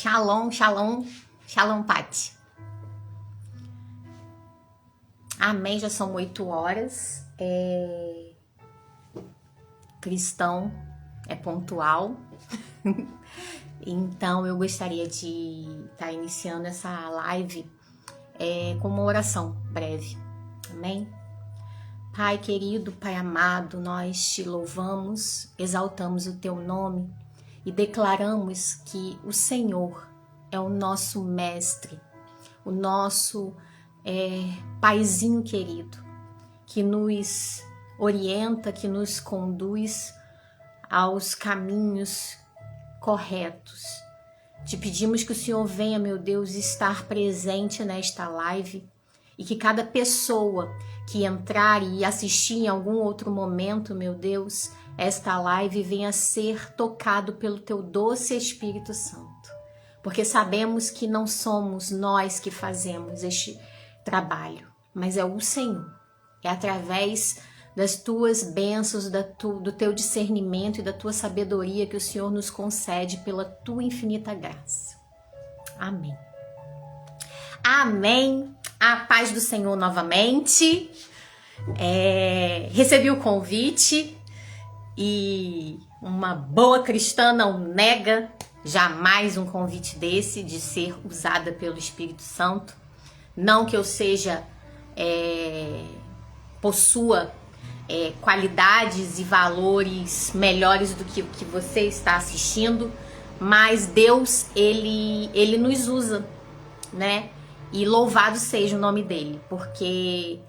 Shalom, shalom, shalom, Pati. Amém, já são 8 horas. Cristão é pontual. Então eu gostaria de estar iniciando essa live com uma oração breve. Amém? Pai querido, Pai amado, nós te louvamos, exaltamos o teu nome e declaramos que o Senhor é o nosso mestre, o nosso paizinho querido, que nos orienta, que nos conduz aos caminhos corretos. Te pedimos que o Senhor venha, meu Deus, estar presente nesta live e que cada pessoa que entrar e assistir em algum outro momento, meu Deus, esta live venha a ser tocado pelo teu doce Espírito Santo. Porque sabemos que não somos nós que fazemos este trabalho, mas é o Senhor. É através das tuas bênçãos, do teu discernimento e da tua sabedoria que o Senhor nos concede pela tua infinita graça. Amém. Amém. A paz do Senhor novamente. Recebi o convite e uma boa cristã não nega jamais um convite desse de ser usada pelo Espírito Santo. Não que eu possua qualidades e valores melhores do que o que você está assistindo, mas Deus, ele nos usa, né? E louvado seja o nome dele, porque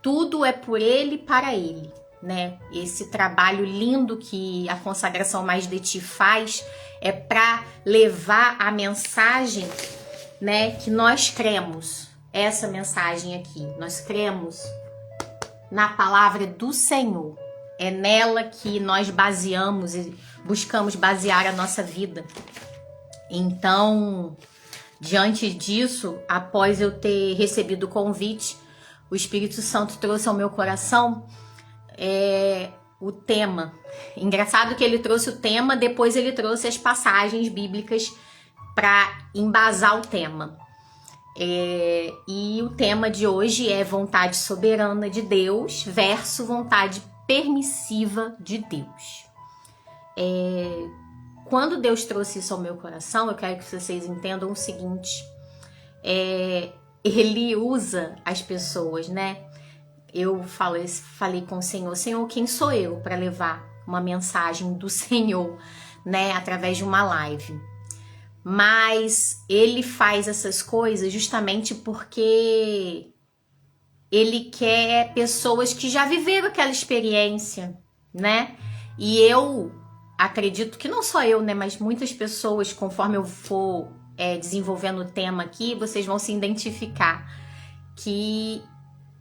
tudo é por ele e para ele, né? Esse trabalho lindo que a Consagração Mais de Ti faz é para levar a mensagem, né, que nós cremos. Essa mensagem aqui, nós cremos na palavra do Senhor. É nela que nós baseamos e buscamos basear a nossa vida. Então, diante disso, após eu ter recebido o convite, o Espírito Santo trouxe ao meu coração o tema. Engraçado que ele trouxe o tema, depois ele trouxe as passagens bíblicas para embasar o tema. E o tema de hoje é vontade soberana de Deus versus vontade permissiva de Deus. Quando Deus trouxe isso ao meu coração, eu quero que vocês entendam o seguinte: Ele usa as pessoas, né? Eu falei com o Senhor: Senhor, quem sou eu para levar uma mensagem do Senhor, né, através de uma live? Mas ele faz essas coisas justamente porque ele quer pessoas que já viveram aquela experiência, né? E eu acredito que não só eu, né, mas muitas pessoas, conforme eu for desenvolvendo o tema aqui, vocês vão se identificar que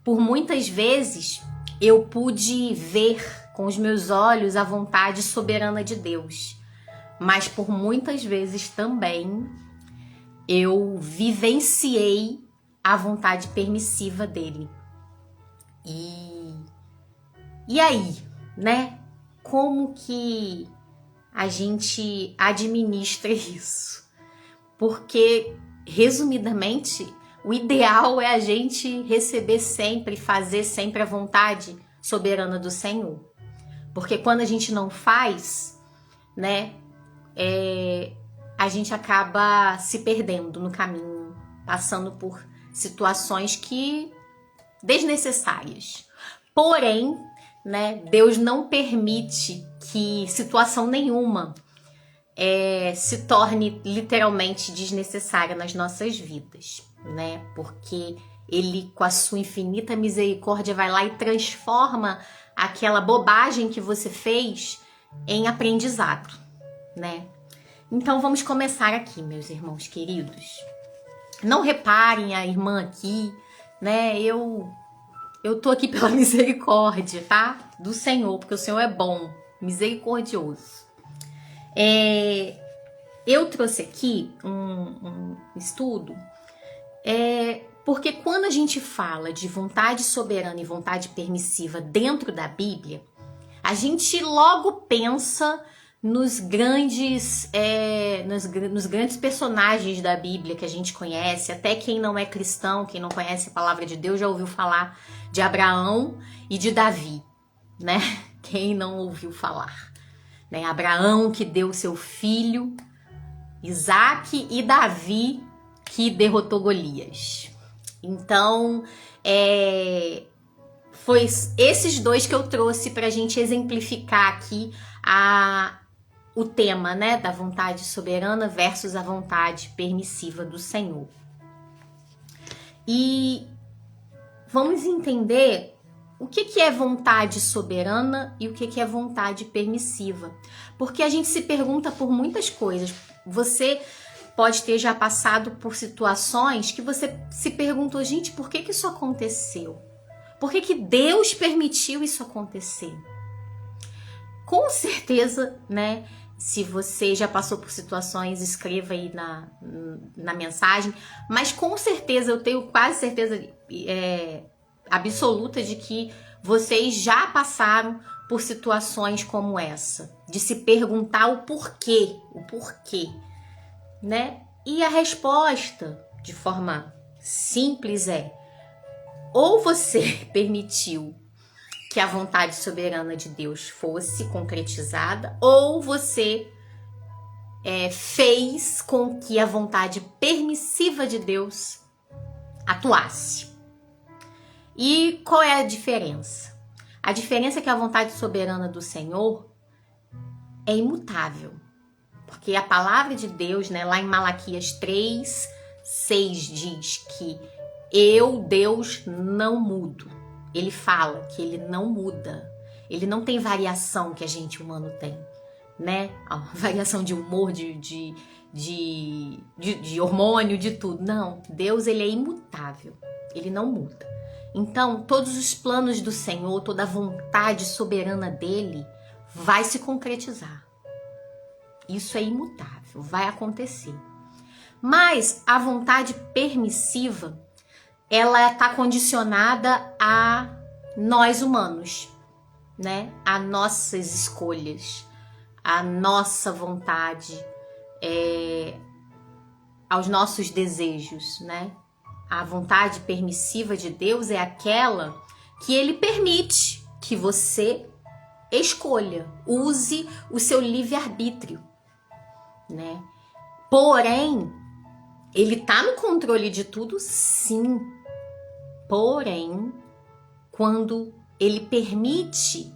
por muitas vezes eu pude ver com os meus olhos a vontade soberana de Deus. Mas por muitas vezes também eu vivenciei a vontade permissiva dele. E aí, né? Como que a gente administra isso? Porque, resumidamente, o ideal é a gente receber sempre, fazer sempre a vontade soberana do Senhor. Porque quando a gente não faz, né? A gente acaba se perdendo no caminho, passando por situações desnecessárias. Porém, né, Deus não permite que situação nenhuma se torne literalmente desnecessária nas nossas vidas, né? Porque Ele, com a sua infinita misericórdia, vai lá e transforma aquela bobagem que você fez em aprendizado, né? Então vamos começar aqui, meus irmãos queridos. Não reparem a irmã aqui, né? Eu tô aqui pela misericórdia, tá? Do Senhor, porque o Senhor é bom, misericordioso. Eu trouxe aqui um estudo, porque quando a gente fala de vontade soberana e vontade permissiva dentro da Bíblia, a gente logo pensa nos grandes personagens da Bíblia que a gente conhece. Até quem não é cristão, quem não conhece a palavra de Deus, já ouviu falar de Abraão e de Davi, né? Quem não ouviu falar, né? Abraão que deu seu filho Isaac e Davi que derrotou Golias. Então, foi esses dois que eu trouxe para a gente exemplificar aqui o tema, né, da vontade soberana versus a vontade permissiva do Senhor. E vamos entender o que é vontade soberana e o que é vontade permissiva. Porque a gente se pergunta por muitas coisas. Você pode ter já passado por situações que você se perguntou, gente, por que isso aconteceu? Por que Deus permitiu isso acontecer? Com certeza, né? Se você já passou por situações, escreva aí na mensagem. Mas com certeza, eu tenho quase certeza absoluta de que vocês já passaram por situações como essa. De se perguntar o porquê, né? E a resposta, de forma simples, ou você permitiu que a vontade soberana de Deus fosse concretizada, ou você fez com que a vontade permissiva de Deus atuasse. E qual é a diferença? A diferença é que a vontade soberana do Senhor é imutável. Porque a palavra de Deus, né, lá em Malaquias 3:6 diz que eu, Deus, não mudo. Ele fala que ele não muda. Ele não tem variação que a gente humano tem, né? A variação de humor, de hormônio, de tudo. Não, Deus, ele é imutável. Ele não muda. Então, todos os planos do Senhor, toda a vontade soberana dele vai se concretizar. Isso é imutável, vai acontecer. Mas a vontade permissiva, ela está condicionada a nós humanos, né? A nossas escolhas, a nossa vontade, aos nossos desejos, né? A vontade permissiva de Deus é aquela que ele permite que você escolha, use o seu livre-arbítrio, né? Porém, ele tá no controle de tudo, sim. Porém, quando ele permite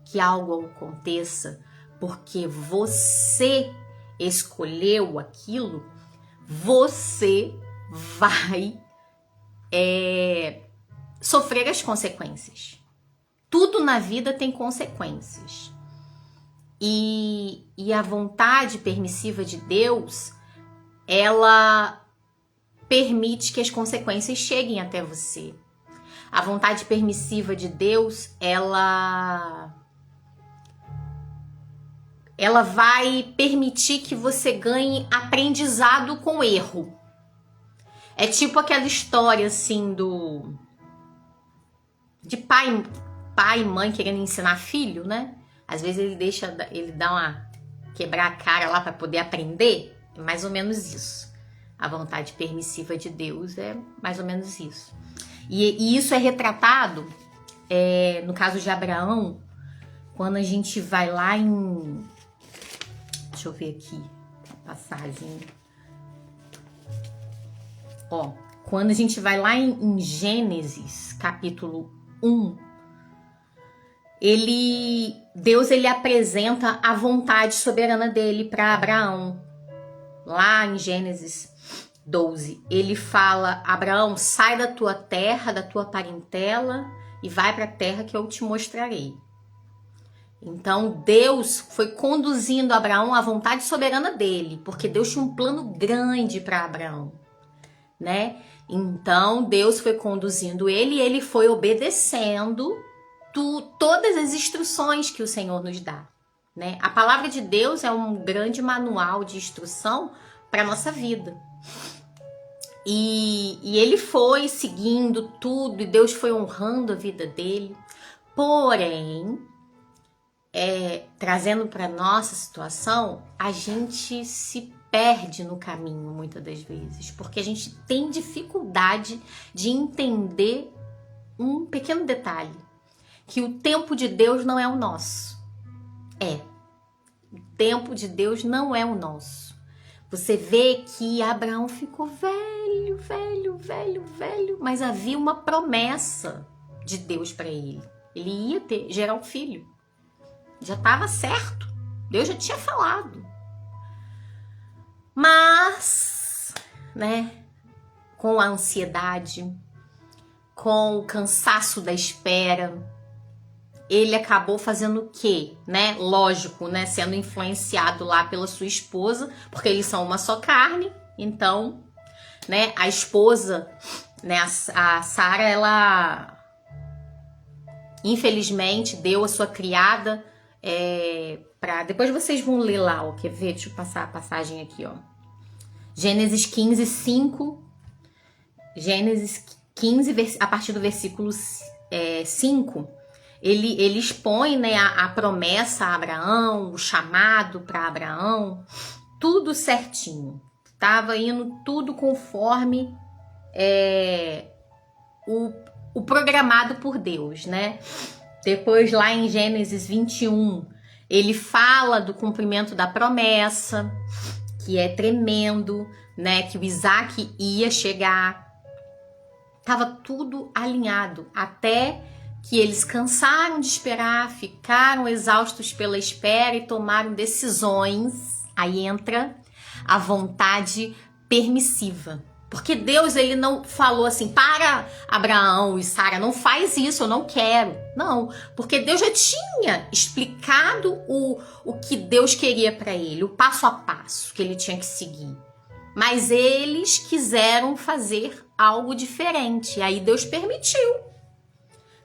que algo aconteça porque você escolheu aquilo, você vai sofrer as consequências. Tudo na vida tem consequências. E a vontade permissiva de Deus, ela permite que as consequências cheguem até você. A vontade permissiva de Deus, ela vai permitir que você ganhe aprendizado com erro. É tipo aquela história assim de pai e mãe querendo ensinar filho, né? Às vezes ele dá quebrar a cara lá para poder aprender. É mais ou menos isso. A vontade permissiva de Deus é mais ou menos isso. E isso é retratado, no caso de Abraão, quando a gente vai lá em... Deixa eu ver aqui a passagem. Quando a gente vai lá em Gênesis, capítulo 1, Deus apresenta a vontade soberana dele para Abraão. Lá em Gênesis 12, ele fala: Abraão, sai da tua terra, da tua parentela e vai para a terra que eu te mostrarei. Então Deus foi conduzindo Abraão à vontade soberana dele, porque Deus tinha um plano grande para Abraão, né? Então Deus foi conduzindo ele e ele foi obedecendo todas as instruções que o Senhor nos dá, né? A palavra de Deus é um grande manual de instrução para nossa vida. E ele foi seguindo tudo e Deus foi honrando a vida dele. Porém, trazendo para nossa situação, a gente se perde no caminho muitas das vezes, porque a gente tem dificuldade de entender um pequeno detalhe, que o tempo de Deus não é o nosso. O tempo de Deus não é o nosso. Você vê que Abraão ficou velho, mas havia uma promessa de Deus para ele. Ele ia gerar um filho. Já estava certo. Deus já tinha falado. Mas, com a ansiedade, com o cansaço da espera, ele acabou fazendo o quê? Lógico, sendo influenciado lá pela sua esposa, porque eles são uma só carne. Então, a esposa, a Sara, ela infelizmente deu a sua criada depois vocês vão ler lá, quer ver? Deixa eu passar a passagem aqui, ó. Gênesis 15, 5. Gênesis 15, a partir do versículo 5, ele expõe a promessa a Abraão, o chamado para Abraão, tudo certinho. Estava indo tudo conforme o programado por Deus, Depois, lá em Gênesis 21, ele fala do cumprimento da promessa, que é tremendo, que o Isaac ia chegar. Tava tudo alinhado, até que eles cansaram de esperar, ficaram exaustos pela espera e tomaram decisões. Aí entra a vontade permissiva. Porque Deus, ele não falou assim, para Abraão e Sara, não faz isso, eu não quero. Não, porque Deus já tinha explicado o que Deus queria para ele, o passo a passo que ele tinha que seguir. Mas eles quiseram fazer algo diferente, e aí Deus permitiu.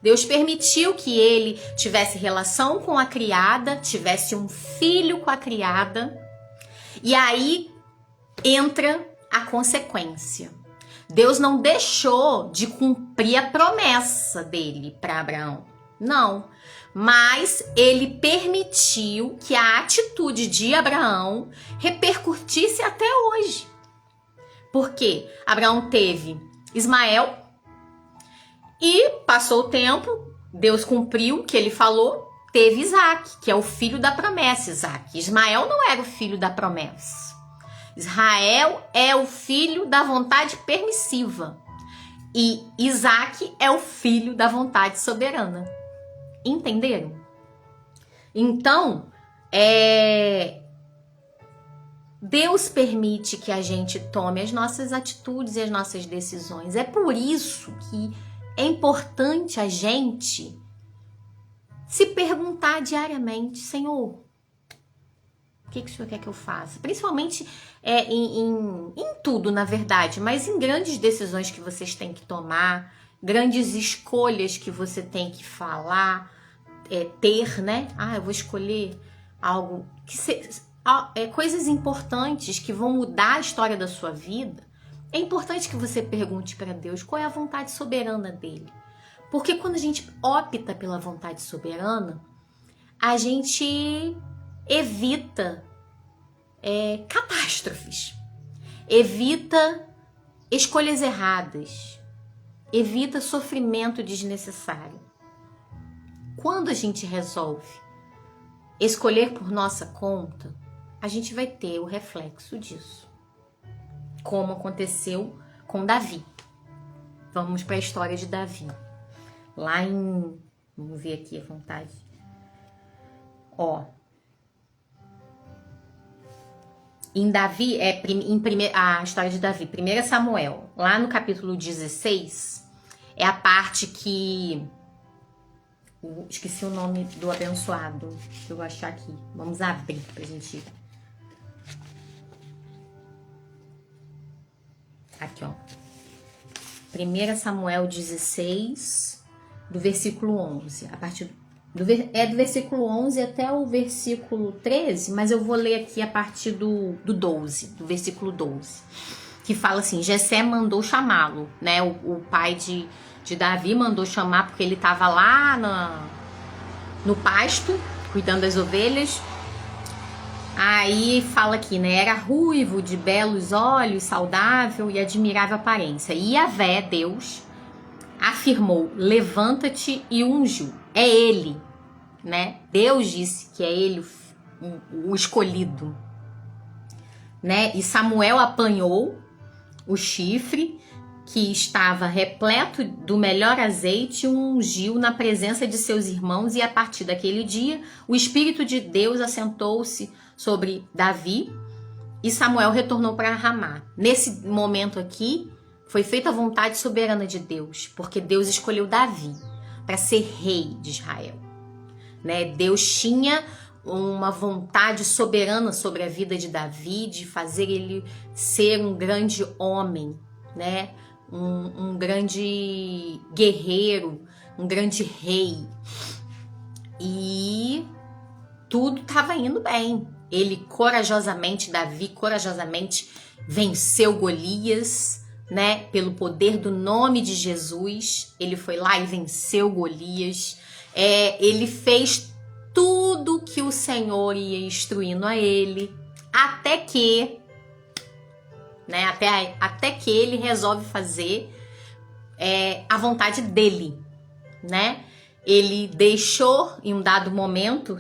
Deus permitiu que ele tivesse relação com a criada, tivesse um filho com a criada, e aí entra a consequência. Deus não deixou de cumprir a promessa dele para Abraão, não, mas ele permitiu que a atitude de Abraão repercutisse até hoje. Porque Abraão teve Ismael e passou o tempo, Deus cumpriu o que ele falou, teve Isaac, que é o filho da promessa. Ismael não era o filho da promessa. Israel é o filho da vontade permissiva e Isaac é o filho da vontade soberana. Entenderam? Então, Deus permite que a gente tome as nossas atitudes e as nossas decisões. É por isso que é importante a gente se perguntar diariamente, Senhor, o que o Senhor quer que eu faça? Principalmente em tudo, na verdade, mas em grandes decisões que vocês têm que tomar, grandes escolhas que você tem que falar, ter, eu vou escolher algo, coisas importantes que vão mudar a história da sua vida. É importante que você pergunte para Deus qual é a vontade soberana dele. Porque quando a gente opta pela vontade soberana, a gente evita catástrofes, evita escolhas erradas, evita sofrimento desnecessário. Quando a gente resolve escolher por nossa conta, a gente vai ter o reflexo disso, como aconteceu com Davi. Vamos para a história de Davi. Vamos ver aqui a vontade. Em Davi, a história de Davi, 1 Samuel, lá no capítulo 16, é a parte que... esqueci o nome do abençoado, deixa eu achar aqui. Vamos abrir pra gente... Aqui, 1 Samuel 16, do versículo 11, a partir do versículo 11 até o versículo 13, mas eu vou ler aqui a partir do 12, do versículo 12, que fala assim: Jessé mandou chamá-lo, o pai de Davi mandou chamar, porque ele estava lá no pasto cuidando das ovelhas. Aí fala aqui, né? Era ruivo, de belos olhos, saudável e admirável aparência. E Yahvé, Deus, afirmou: levanta-te e ungiu. É ele, né? Deus disse que é ele o escolhido, né? E Samuel apanhou o chifre que estava repleto do melhor azeite e o ungiu na presença de seus irmãos, e a partir daquele dia o Espírito de Deus assentou-se sobre Davi e Samuel retornou para Ramá. Nesse momento aqui foi feita a vontade soberana de Deus, porque Deus escolheu Davi para ser rei de Israel, né? Deus tinha uma vontade soberana sobre a vida de Davi, de fazer ele ser um grande homem, né? Um grande guerreiro, um grande rei. E tudo estava indo bem. Davi corajosamente venceu Golias, né? Pelo poder do nome de Jesus, ele foi lá e venceu Golias. Ele fez tudo que o Senhor ia instruindo a ele, até que ele resolve fazer a vontade dele, né? Ele deixou em um dado momento,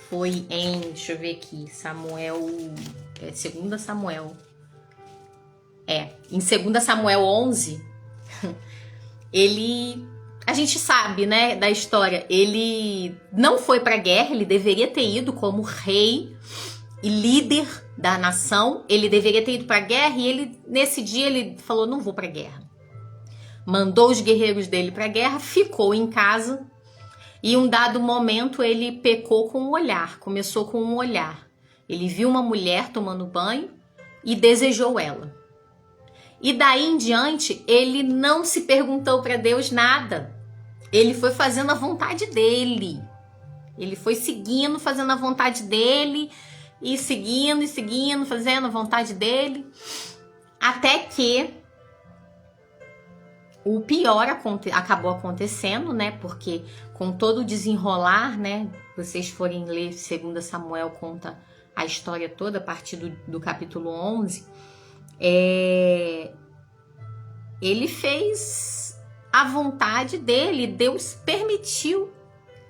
foi em, deixa eu ver aqui, em 2 Samuel 11, a gente sabe, né, da história, ele não foi pra guerra, ele deveria ter ido como rei e líder da nação, ele deveria ter ido pra guerra, e nesse dia ele falou: não vou pra guerra. Mandou os guerreiros dele pra guerra, ficou em casa, e em um dado momento ele pecou com um olhar, começou com um olhar. Ele viu uma mulher tomando banho e desejou ela. E daí em diante, ele não se perguntou para Deus nada. Ele foi fazendo a vontade dele. Ele foi seguindo, fazendo a vontade dele, e seguindo, fazendo a vontade dele, até que o pior acabou acontecendo, né? Porque com todo o desenrolar, né? Vocês forem ler 2 Samuel, conta a história toda a partir do capítulo 11. Ele fez a vontade dele, Deus permitiu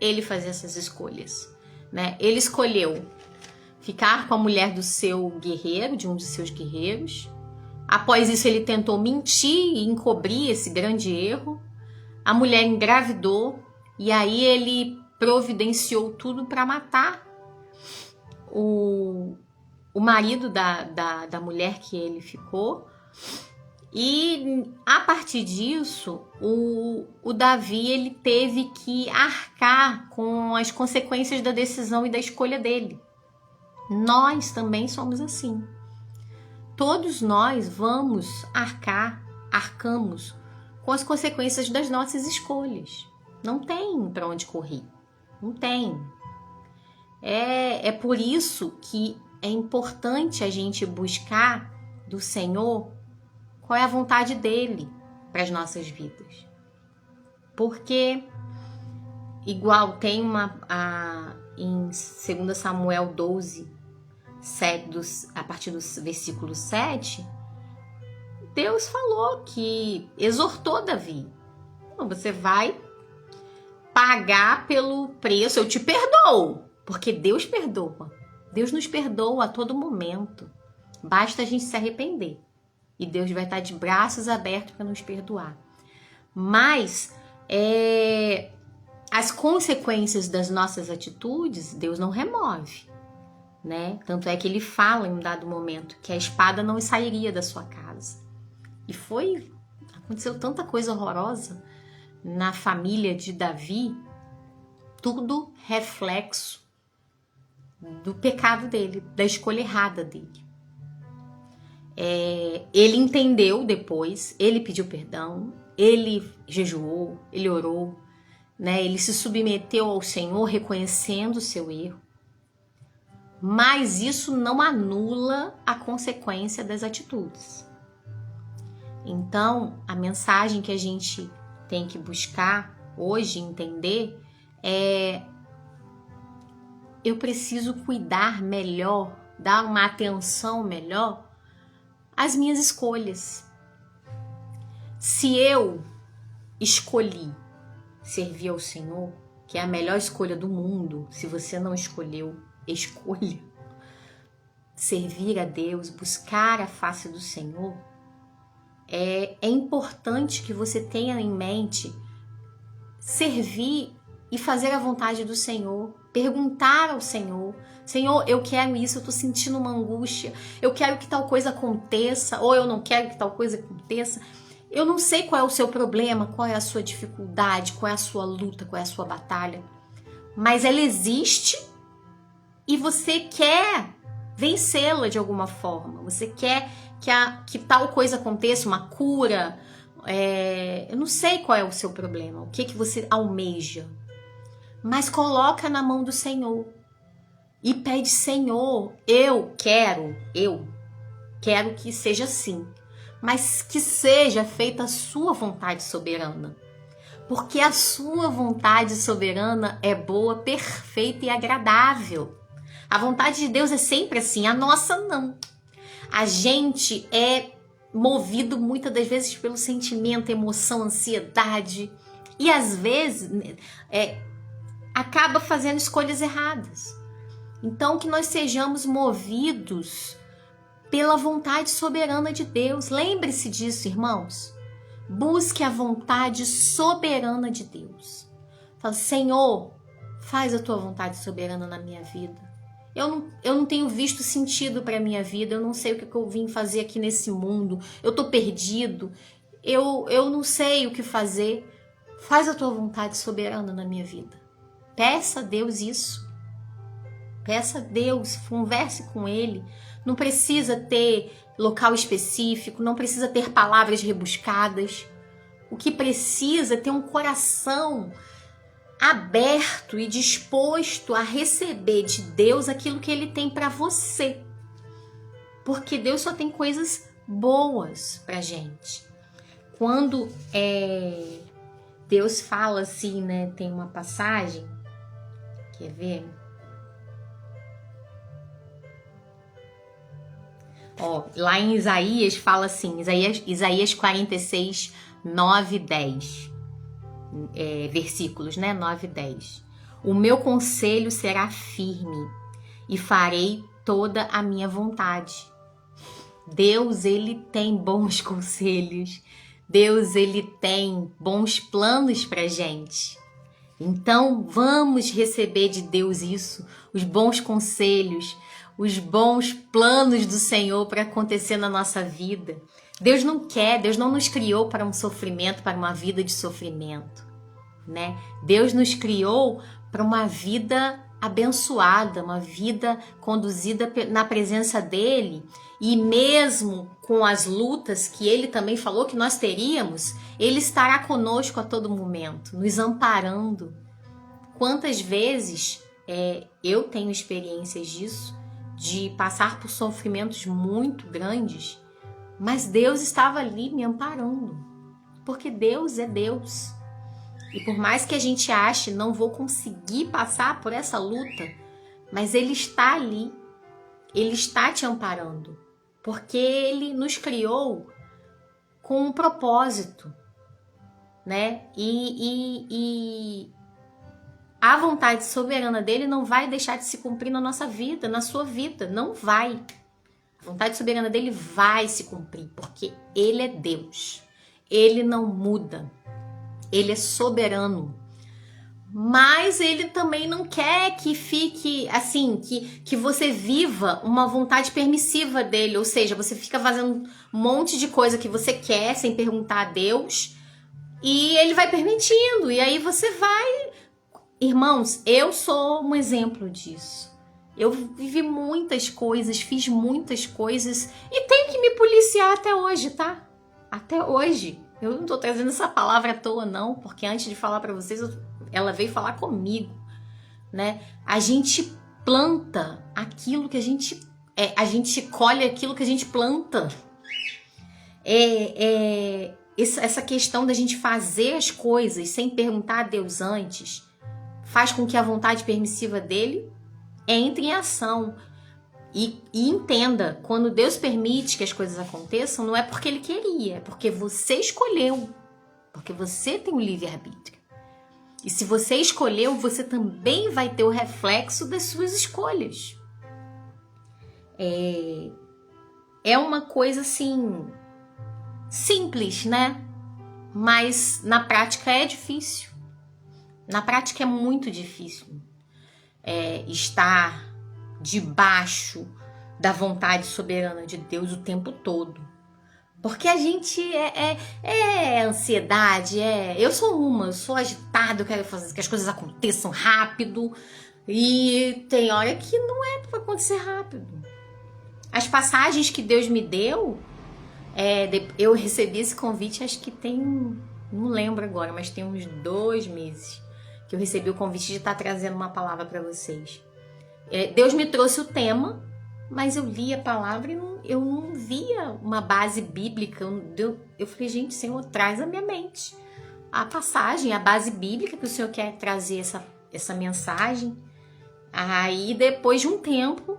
ele fazer essas escolhas, né? Ele escolheu ficar com a mulher do seu guerreiro, de um de seus guerreiros. Após isso, ele tentou mentir e encobrir esse grande erro. A mulher engravidou e aí ele providenciou tudo para matar o marido da mulher que ele ficou. E a partir disso, o Davi ele teve que arcar com as consequências da decisão e da escolha dele. Nós também somos assim. Todos nós arcamos com as consequências das nossas escolhas. Não tem para onde correr. Não tem. É por isso que é importante a gente buscar do Senhor qual é a vontade dele para as nossas vidas. Porque, igual tem em 2 Samuel 12, a partir do versículo 7, Deus falou que exortou Davi: você vai pagar pelo preço, eu te perdoo, porque Deus perdoa. Deus nos perdoa a todo momento, basta a gente se arrepender e Deus vai estar de braços abertos para nos perdoar. Mas as consequências das nossas atitudes Deus não remove, né? Tanto é que ele fala em um dado momento que a espada não sairia da sua casa. E aconteceu tanta coisa horrorosa na família de Davi, tudo reflexo do pecado dele, da escolha errada dele. Ele entendeu depois, ele pediu perdão, ele jejuou, ele orou, né? Ele se submeteu ao Senhor reconhecendo o seu erro. Mas isso não anula a consequência das atitudes. Então, a mensagem que a gente tem que buscar hoje entender é eu preciso cuidar melhor, dar uma atenção melhor às minhas escolhas. Se eu escolhi servir ao Senhor, que é a melhor escolha do mundo, se você não escolheu, escolha servir a Deus, buscar a face do Senhor, é importante que você tenha em mente servir e fazer a vontade do Senhor, perguntar ao Senhor: Senhor, eu quero isso, eu tô sentindo uma angústia, eu quero que tal coisa aconteça, ou eu não quero que tal coisa aconteça. Eu não sei qual é o seu problema, qual é a sua dificuldade, qual é a sua luta, qual é a sua batalha, mas ela existe e você quer vencê-la de alguma forma. Você quer que tal coisa aconteça, uma cura. Eu não sei qual é o seu problema, o que você almeja, mas coloca na mão do Senhor e pede: Senhor, eu quero que seja assim, mas que seja feita a sua vontade soberana, porque a sua vontade soberana é boa, perfeita e agradável. A vontade de Deus é sempre assim, a nossa não. A gente é movido muitas das vezes pelo sentimento, emoção, ansiedade, e às vezes acaba fazendo escolhas erradas. Então, que nós sejamos movidos pela vontade soberana de Deus. Lembre-se disso, irmãos. Busque a vontade soberana de Deus. Fala: Senhor, faz a tua vontade soberana na minha vida. Eu não tenho visto sentido para a minha vida, eu não sei o que eu vim fazer aqui nesse mundo, eu tô perdido, eu não sei o que fazer. Faz a tua vontade soberana na minha vida. Peça a Deus isso. Peça a Deus, converse com Ele. Não precisa ter local específico, não precisa ter palavras rebuscadas. O que precisa é ter um coração aberto e disposto a receber de Deus aquilo que Ele tem para você. Porque Deus só tem coisas boas pra gente. Quando Deus fala assim, né? Tem uma passagem, quer ver? Lá em Isaías fala assim, Isaías 46, 9 e 10. Versículos, né? 9 e 10. O meu conselho será firme e farei toda a minha vontade. Deus, Ele tem bons conselhos. Deus, Ele tem bons planos pra gente. Então, vamos receber de Deus isso, os bons conselhos, os bons planos do Senhor para acontecer na nossa vida. Deus não nos criou para um sofrimento, para uma vida de sofrimento, né? Deus nos criou para uma vida abençoada, uma vida conduzida na presença dEle, e mesmo com as lutas que Ele também falou que nós teríamos, Ele estará conosco a todo momento, nos amparando. Quantas vezes eu tenho experiências disso, de passar por sofrimentos muito grandes, mas Deus estava ali me amparando, porque Deus é Deus. E por mais que a gente ache, não vou conseguir passar por essa luta, mas Ele está ali, Ele está te amparando, porque Ele nos criou com um propósito, né? E a vontade soberana dEle não vai deixar de se cumprir na nossa vida, na sua vida, não vai. A vontade soberana dEle vai se cumprir, porque Ele é Deus. Ele não muda. Ele é soberano. Mas Ele também não quer que fique assim, que você viva uma vontade permissiva dEle. Ou seja, você fica fazendo um monte de coisa que você quer, sem perguntar a Deus, e Ele vai permitindo. E aí você vai... Irmãos, eu sou um exemplo disso. Eu vivi muitas coisas, fiz muitas coisas e tenho que me policiar até hoje, tá? Até hoje. Eu não tô trazendo essa palavra à toa, não, porque antes de falar pra vocês, ela veio falar comigo, né? A gente planta aquilo que a gente colhe aquilo que a gente planta. Essa questão da gente fazer as coisas sem perguntar a Deus antes faz com que a vontade permissiva dele Entre em ação e entenda, quando Deus permite que as coisas aconteçam, não é porque Ele queria, é porque você escolheu, porque você tem o livre-arbítrio. E se você escolheu, você também vai ter o reflexo das suas escolhas. É uma coisa assim, simples, né? Mas na prática é difícil. Na prática é muito difícil estar debaixo da vontade soberana de Deus o tempo todo. Porque a gente é ansiedade, eu sou agitada, eu quero fazer que as coisas aconteçam rápido. E tem hora que não é para acontecer rápido. As passagens que Deus me deu, eu recebi esse convite, acho que tem, não lembro agora, mas tem uns 2 meses que eu recebi o convite de estar trazendo uma palavra para vocês. Deus me trouxe o tema, mas eu li a palavra e eu não via uma base bíblica. Eu falei, gente, Senhor, traz à minha mente a passagem, a base bíblica que o Senhor quer trazer essa mensagem. Aí, depois de um tempo,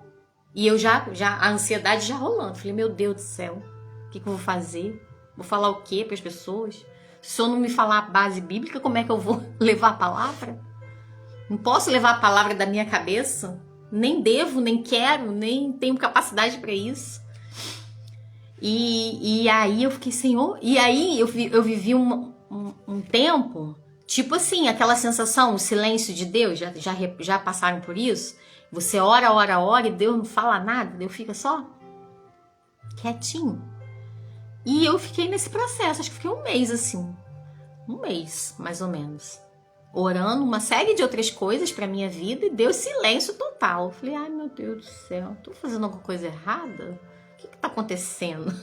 e eu já a ansiedade já rolando, falei, meu Deus do céu, o que eu vou fazer? Vou falar o quê para as pessoas? Se o Senhor não me falar a base bíblica, como é que eu vou levar a palavra? Não posso levar a palavra da minha cabeça? Nem devo, nem quero, nem tenho capacidade para isso. E aí eu fiquei, Senhor... E aí eu vivi um tempo, tipo assim, aquela sensação, o silêncio de Deus, já passaram por isso? Você ora e Deus não fala nada, Deus fica só quietinho. E eu fiquei nesse processo, acho que fiquei um mês assim. Um mês, mais ou menos. Orando uma série de outras coisas pra minha vida e deu silêncio total. Eu falei, ai meu Deus do céu, tô fazendo alguma coisa errada? O que tá acontecendo?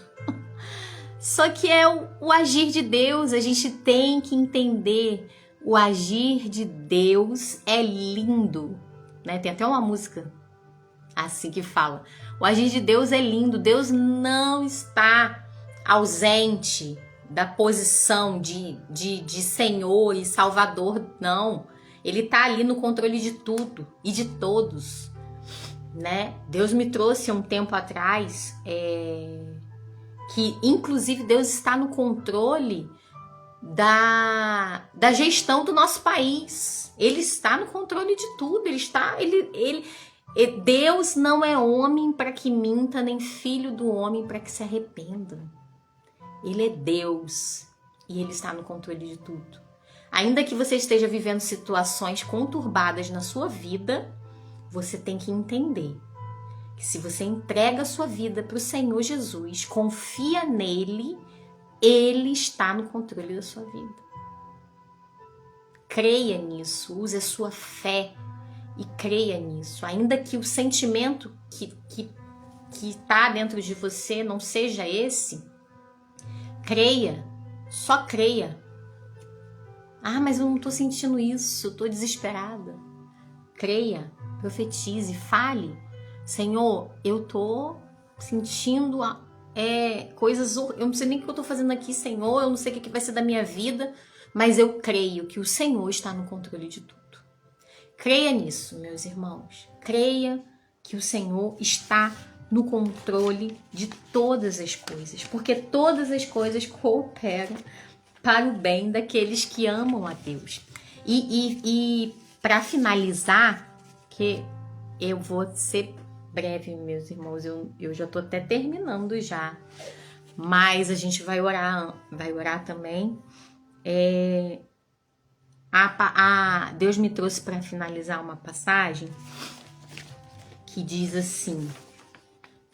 Só que é o agir de Deus, a gente tem que entender. O agir de Deus é lindo, né? Tem até uma música assim que fala. O agir de Deus é lindo, Deus não está ausente da posição de Senhor e Salvador, não. Ele tá ali no controle de tudo e de todos, né? Deus me trouxe um tempo atrás que, inclusive, Deus está no controle da gestão do nosso país. Ele está no controle de tudo. Deus não é homem para que minta, nem filho do homem para que se arrependa. Ele é Deus e Ele está no controle de tudo. Ainda que você esteja vivendo situações conturbadas na sua vida, você tem que entender que se você entrega a sua vida para o Senhor Jesus, confia nele, Ele está no controle da sua vida. Creia nisso, use a sua fé e creia nisso. Ainda que o sentimento que está dentro de você não seja esse, creia, só creia. Ah, mas eu não estou sentindo isso, eu estou desesperada. Creia, profetize, fale. Senhor, eu estou sentindo coisas, eu não sei nem o que eu estou fazendo aqui, Senhor, eu não sei o que vai ser da minha vida, mas eu creio que o Senhor está no controle de tudo. Creia nisso, meus irmãos. Creia que o Senhor está no controle de todas as coisas, porque todas as coisas cooperam para o bem daqueles que amam a Deus. E para finalizar, que eu vou ser breve, meus irmãos, eu já estou até terminando já, mas a gente vai orar também. Deus me trouxe para finalizar uma passagem que diz assim,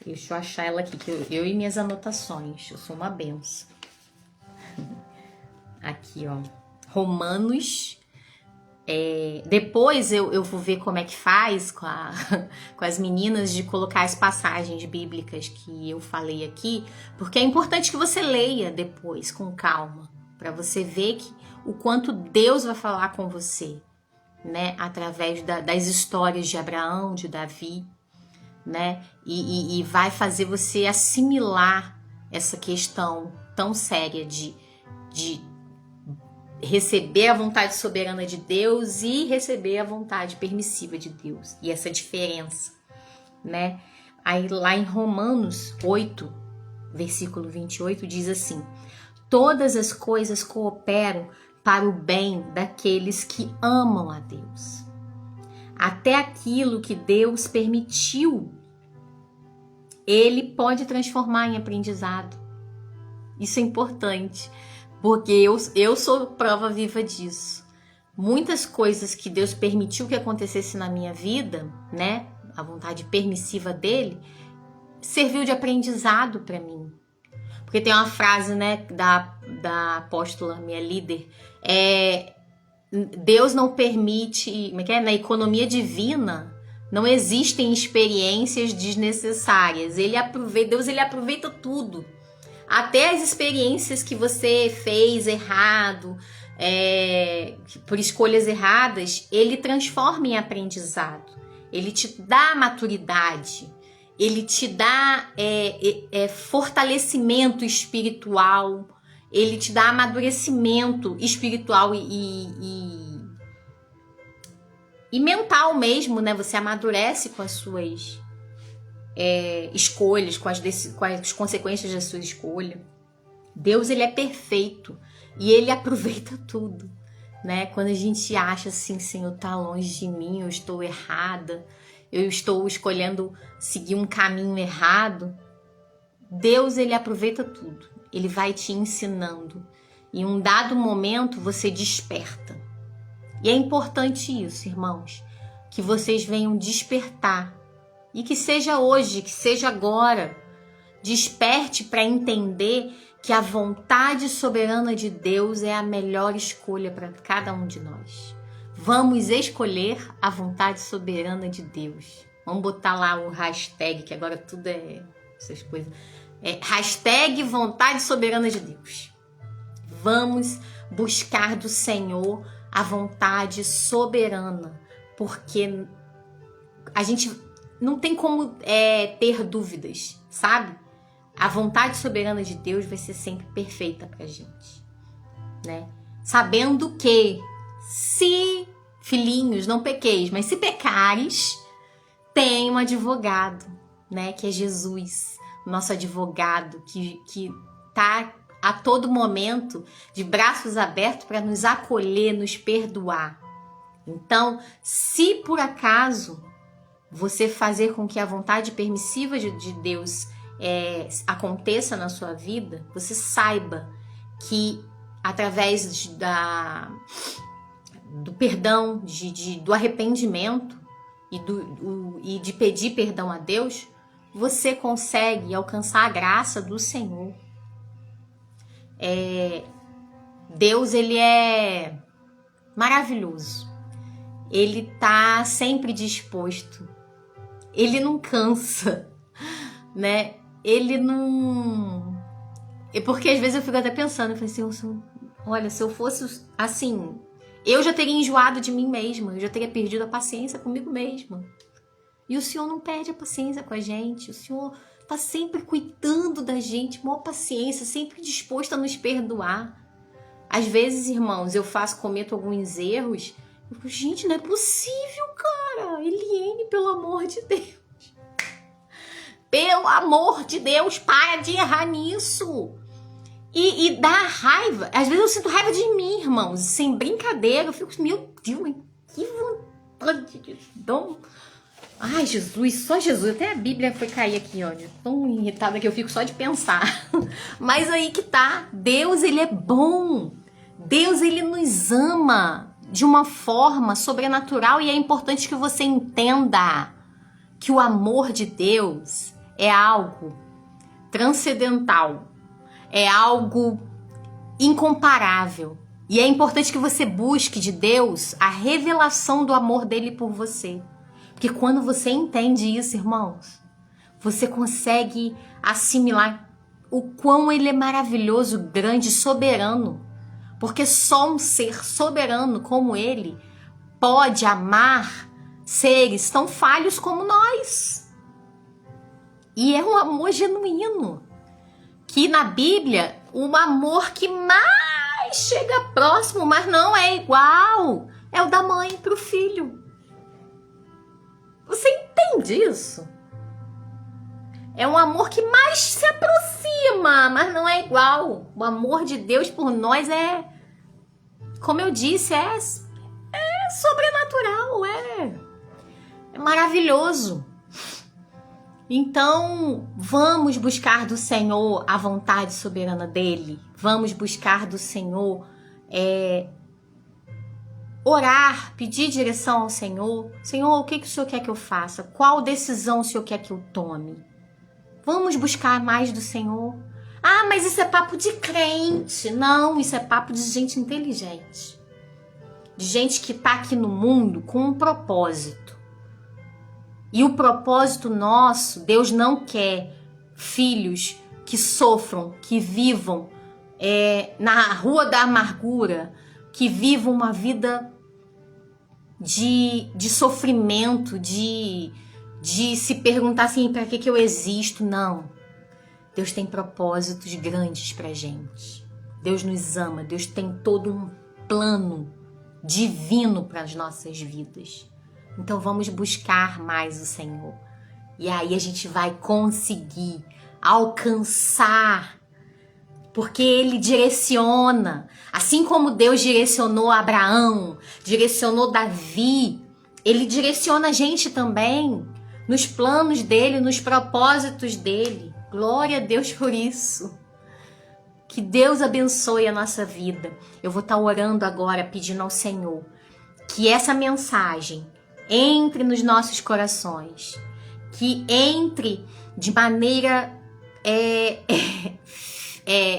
deixa eu achar ela aqui, que eu e minhas anotações, eu sou uma benção. Aqui, ó, Romanos. Depois eu vou ver como é que faz com as meninas de colocar as passagens bíblicas que eu falei aqui, porque é importante que você leia depois com calma, para você ver o quanto Deus vai falar com você, né, através das histórias de Abraão, de Davi, né, e vai fazer você assimilar essa questão tão séria de receber a vontade soberana de Deus e receber a vontade permissiva de Deus. E essa diferença, né? Aí lá em Romanos 8, versículo 28, diz assim: todas as coisas cooperam para o bem daqueles que amam a Deus. Até aquilo que Deus permitiu, Ele pode transformar em aprendizado. Isso é importante, porque eu sou prova viva disso. Muitas coisas que Deus permitiu que acontecesse na minha vida, né? A vontade permissiva dele, serviu de aprendizado para mim. Porque tem uma frase, né, da apóstola, minha líder, Deus não permite, na economia divina, não existem experiências desnecessárias. Deus ele aproveita tudo. Até as experiências que você fez errado, por escolhas erradas, ele transforma em aprendizado. Ele te dá maturidade, ele te dá fortalecimento espiritual, ele te dá amadurecimento espiritual e mental mesmo, né? Você amadurece com as suas escolhas, com as consequências da sua escolha. Deus, ele é perfeito e ele aproveita tudo, né? Quando a gente acha assim, Senhor, tá longe de mim, eu estou errada, eu estou escolhendo seguir um caminho errado, Deus, ele aproveita tudo. Ele vai te ensinando. Em um dado momento, você desperta. E é importante isso, irmãos, que vocês venham despertar. E que seja hoje, que seja agora. Desperte para entender que a vontade soberana de Deus é a melhor escolha para cada um de nós. Vamos escolher a vontade soberana de Deus. Vamos botar lá o hashtag, que agora tudo é essas coisas. Hashtag vontade soberana de Deus. Vamos buscar do Senhor a vontade soberana, porque a gente não tem como ter dúvidas, sabe? A vontade soberana de Deus vai ser sempre perfeita pra gente, né? Sabendo que se, filhinhos, não pequeis, mas se pecares, tem um advogado, né? Que é Jesus, nosso advogado, que tá a todo momento de braços abertos para nos acolher, nos perdoar. Então, se por acaso você fazer com que a vontade permissiva de Deus aconteça na sua vida, você saiba que através do perdão, do arrependimento e de pedir perdão a Deus, você consegue alcançar a graça do Senhor. Deus, ele é maravilhoso. Ele tá sempre disposto. Ele não cansa, né? Ele não... Porque às vezes eu fico até pensando, eu falei assim, olha, se eu fosse assim, eu já teria enjoado de mim mesma, eu já teria perdido a paciência comigo mesma. E o Senhor não perde a paciência com a gente, o Senhor tá sempre cuidando da gente, maior paciência, sempre disposto a nos perdoar. Às vezes, irmãos, cometo alguns erros, eu falo, gente, não é possível, cara, Eliene, pelo amor de Deus. Pelo amor de Deus, para de errar nisso. E dá raiva. Às vezes eu sinto raiva de mim, irmãos. Sem brincadeira. Eu fico, meu Deus, que vontade de dom. Ai, Jesus, só Jesus. Até a Bíblia foi cair aqui, olha. Tão irritada que eu fico só de pensar. Mas aí que tá. Deus, ele é bom. Deus, ele nos ama de uma forma sobrenatural. E é importante que você entenda que o amor de Deus é algo transcendental, é algo incomparável. E é importante que você busque de Deus a revelação do amor dele por você. Porque quando você entende isso, irmãos, você consegue assimilar o quão ele é maravilhoso, grande, soberano. Porque só um ser soberano como ele pode amar seres tão falhos como nós. E é um amor genuíno. Que na Bíblia, o amor que mais chega próximo, mas não é igual. É o da mãe para o filho. Você entende isso? É um amor que mais se aproxima, mas não é igual. O amor de Deus por nós é, como eu disse, é sobrenatural, é maravilhoso. Então, vamos buscar do Senhor a vontade soberana dele. Vamos buscar do Senhor orar, pedir direção ao Senhor. Senhor, o que o Senhor quer que eu faça? Qual decisão o Senhor quer que eu tome? Vamos buscar mais do Senhor. Ah, mas isso é papo de crente. Não, isso é papo de gente inteligente. De gente que está aqui no mundo com um propósito. E o propósito nosso, Deus não quer filhos que sofram, que vivam na rua da amargura, que vivam uma vida de sofrimento, de se perguntar assim, para que eu existo? Não. Deus tem propósitos grandes pra gente. Deus nos ama, Deus tem todo um plano divino para as nossas vidas. Então vamos buscar mais o Senhor. E aí a gente vai conseguir alcançar, porque Ele direciona. Assim como Deus direcionou Abraão, direcionou Davi, Ele direciona a gente também nos planos dEle, nos propósitos dEle. Glória a Deus por isso. Que Deus abençoe a nossa vida. Eu vou estar orando agora, pedindo ao Senhor que essa mensagem entre nos nossos corações, que entre de maneira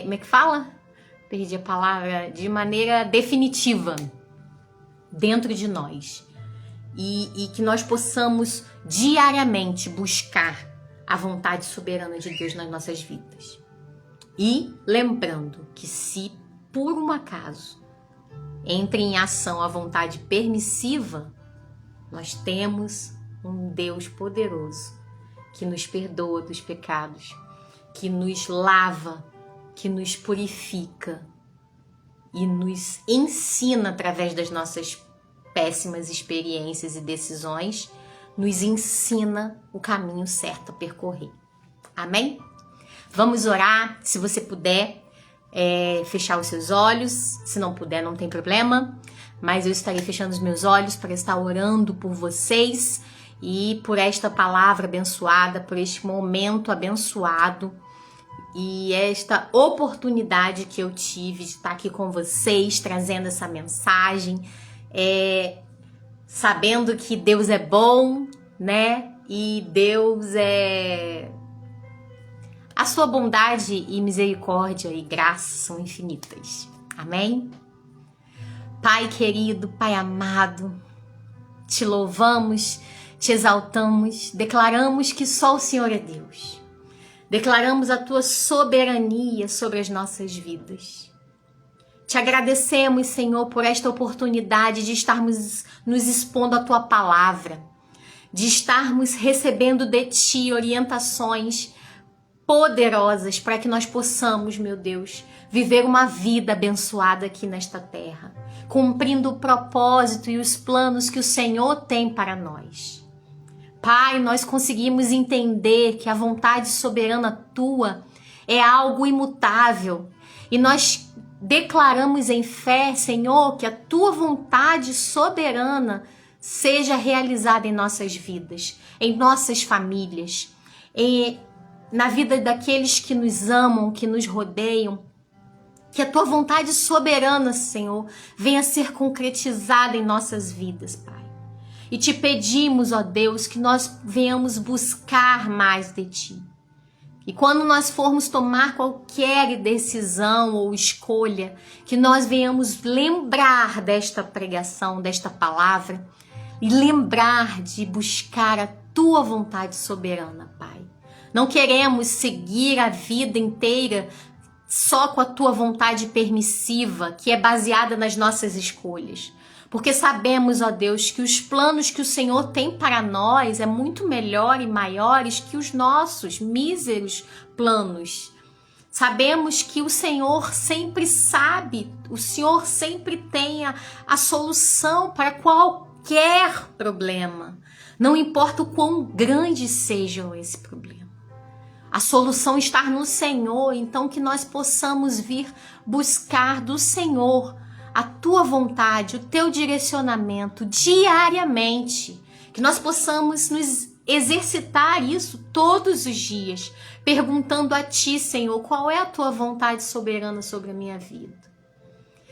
como é que fala? Perdi a palavra. De maneira definitiva dentro de nós, e que nós possamos diariamente buscar a vontade soberana de Deus nas nossas vidas. E lembrando que se por um acaso entre em ação a vontade permissiva, nós temos um Deus poderoso que nos perdoa dos pecados, que nos lava, que nos purifica e nos ensina através das nossas péssimas experiências e decisões, nos ensina o caminho certo a percorrer. Amém? Vamos orar, se você puder fechar os seus olhos, se não puder não tem problema, mas eu estarei fechando os meus olhos para estar orando por vocês e por esta palavra abençoada, por este momento abençoado e esta oportunidade que eu tive de estar aqui com vocês, trazendo essa mensagem, sabendo que Deus é bom, né? E Deus a sua bondade e misericórdia e graça são infinitas. Amém? Pai querido, Pai amado, te louvamos, te exaltamos, declaramos que só o Senhor é Deus. Declaramos a tua soberania sobre as nossas vidas. Te agradecemos, Senhor, por esta oportunidade de estarmos nos expondo à tua palavra, de estarmos recebendo de ti orientações poderosas para que nós possamos, meu Deus, viver uma vida abençoada aqui nesta terra, cumprindo o propósito e os planos que o Senhor tem para nós. Pai, nós conseguimos entender que a vontade soberana tua é algo imutável e nós declaramos em fé, Senhor, que a tua vontade soberana seja realizada em nossas vidas, em nossas famílias, na vida daqueles que nos amam, que nos rodeiam. Que a tua vontade soberana, Senhor, venha a ser concretizada em nossas vidas, Pai. E te pedimos, ó Deus, que nós venhamos buscar mais de ti. E quando nós formos tomar qualquer decisão ou escolha, que nós venhamos lembrar desta pregação, desta palavra, e lembrar de buscar a tua vontade soberana, Pai. Não queremos seguir a vida inteira só com a tua vontade permissiva, que é baseada nas nossas escolhas. Porque sabemos, ó Deus, que os planos que o Senhor tem para nós é muito melhor e maiores que os nossos míseros planos. Sabemos que o Senhor sempre sabe, o Senhor sempre tem a solução para qualquer problema. Não importa o quão grande seja esse problema. A solução está no Senhor, então que nós possamos vir buscar do Senhor a tua vontade, o teu direcionamento diariamente. Que nós possamos nos exercitar isso todos os dias, perguntando a ti, Senhor, qual é a tua vontade soberana sobre a minha vida.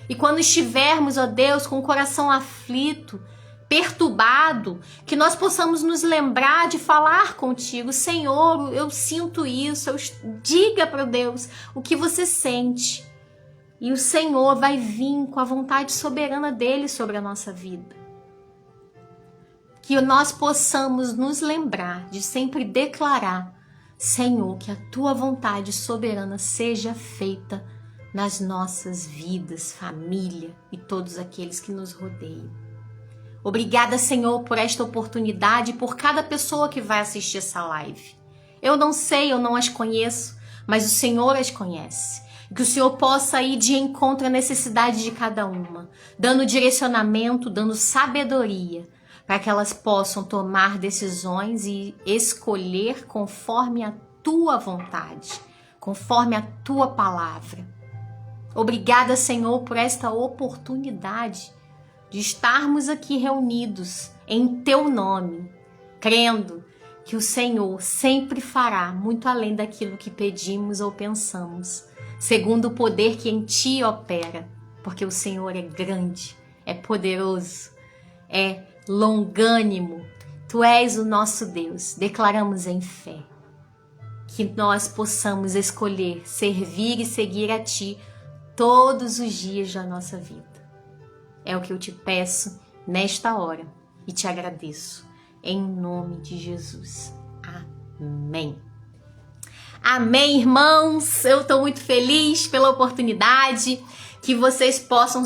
E quando estivermos, ó Deus, com o coração aflito, perturbado, que nós possamos nos lembrar de falar contigo. Senhor, eu sinto isso, diga para Deus o que você sente. E o Senhor vai vir com a vontade soberana dele sobre a nossa vida. Que nós possamos nos lembrar de sempre declarar, Senhor, que a tua vontade soberana seja feita nas nossas vidas, família e todos aqueles que nos rodeiam. Obrigada, Senhor, por esta oportunidade e por cada pessoa que vai assistir essa live. Eu não sei, eu não as conheço, mas o Senhor as conhece. Que o Senhor possa ir de encontro à necessidade de cada uma, dando direcionamento, dando sabedoria, para que elas possam tomar decisões e escolher conforme a tua vontade, conforme a tua palavra. Obrigada, Senhor, por esta oportunidade de estarmos aqui reunidos em teu nome, crendo que o Senhor sempre fará muito além daquilo que pedimos ou pensamos, segundo o poder que em ti opera, porque o Senhor é grande, é poderoso, é longânimo. Tu és o nosso Deus. Declaramos em fé que nós possamos escolher servir e seguir a ti todos os dias da nossa vida. É o que eu te peço nesta hora e te agradeço. Em nome de Jesus. Amém. Amém, irmãos. Eu estou muito feliz pela oportunidade que vocês possam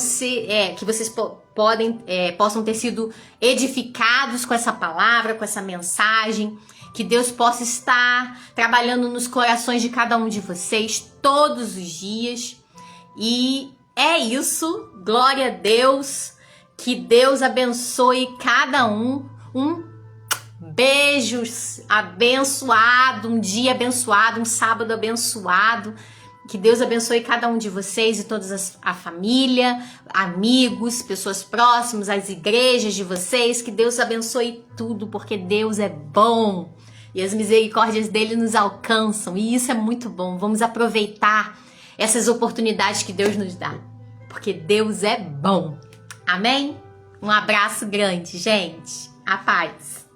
possam ter sido edificados com essa palavra, com essa mensagem. Que Deus possa estar trabalhando nos corações de cada um de vocês todos os dias. E é isso. Glória a Deus. Que Deus abençoe cada um. Um beijo abençoado, um dia abençoado, um sábado abençoado. Que Deus abençoe cada um de vocês e toda a família, amigos, pessoas próximas, as igrejas de vocês. Que Deus abençoe tudo, porque Deus é bom e as misericórdias dele nos alcançam. E isso é muito bom. Vamos aproveitar essas oportunidades que Deus nos dá, porque Deus é bom. Amém? Um abraço grande, gente. A paz.